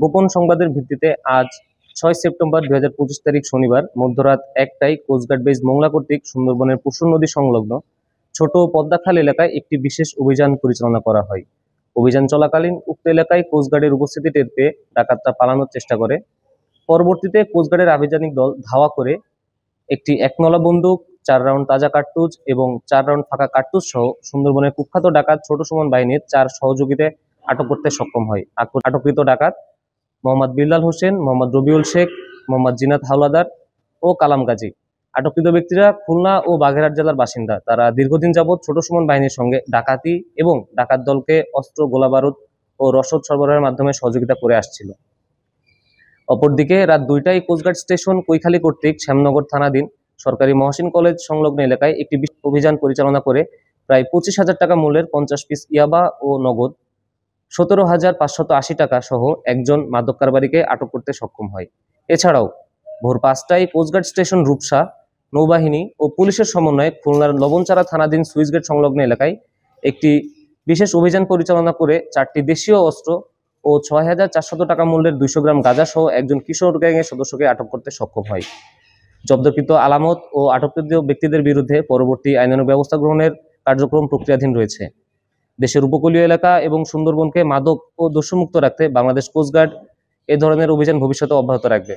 গোপন সংবাদের ভিত্তিতে আজ 6 সেপ্টেম্বর 2025 তারিখ শনিবার মধ্যরাত 1টায় কোস্টগার্ড বেস মোংলা কর্তৃক সুন্দরবনের পশুর নদী সংলগ্ন ছোট পদ্মাখাল এলাকায় একটি বিশেষ অভিযান পরিচালনা করা হয়। অভিযান চলাকালীন উক্ত এলাকায় কোস্টগার্ডের উপস্থিতি টের পেয়ে ডাকাতরা পালানোর চেষ্টা করে। পরবর্তীতে কোস্টগার্ডের আভিযানিক দল ধাওয়া করে একটি একনলা বন্দুক, 4 রাউন্ড তাজা কার্তুজ এবং 4 রাউন্ড ফাঁকা কার্তুজ সহ সুন্দরবনের কুখ্যাত ডাকাত ছোট সুমন বাহিনীর 4 সহযোগীদের আটক করতে সক্ষম হয়। আটককৃত ডাকাত মোহাম্মদ বিল্লাল হোসেন, মোহাম্মদ রবিউল শেখ, মোহাম্মদ জিনাত হাওলাদার ও কালাম গাজী। আটককৃত ব্যক্তিরা খুলনা ও বাগেরহাট জেলার বাসিন্দা। তারা দীর্ঘদিন যাবৎ ছোট সুমন বাহিনীর সঙ্গে ডাকাতি এবং ডাকাত দলকে অস্ত্র, গোলাবারুদ ও রসদ সরবরাহের মাধ্যমে সহযোগিতা করে আসছিল। অপরদিকে রাত 2টায় কোস্টগার্ড স্টেশন কৈখালী কর্তৃক শ্যামনগর থানাধীন সরকারি মহসিন কলেজ সংলগ্ন এলাকায় একটি অভিযান পরিচালনা করে প্রায় 25,000 টাকা মূল্যের 50 পিস ইয়াবা ও নগদ 17,580 টাকা সহ একজন মাদক কারবারিকে আটক করতে সক্ষম হয়। এছাড়াও ভোর 5টায় কোস্টগার্ড স্টেশন রূপসা, নৌবাহিনী ও পুলিশের সমন্বয়ে খুলনার লবণচারা থানাধীন সুইচগেট সংলগ্ন এলাকায় একটি বিশেষ অভিযান পরিচালনা করে 4টি দেশীয় অস্ত্র ও 6,400 টাকা মূল্যের 200 গ্রাম গাঁজা সহ একজন কিশোর গ্যাংয়ের সদস্যকে আটক করতে সক্ষম হয়। জব্দকৃত আলামত ও আটককৃত ব্যক্তিদের বিরুদ্ধে পরবর্তী আইনানুগ ব্যবস্থা গ্রহণের কার্যক্রম প্রক্রিয়াধীন রয়েছে। দেশের উপকূলীয় এলাকা এবং সুন্দরবনকে মাদক ও দস্যুমুক্ত রাখতে বাংলাদেশ কোস্টগার্ড এ ধরনের অভিযান ভবিষ্যতে অব্যাহত রাখবে।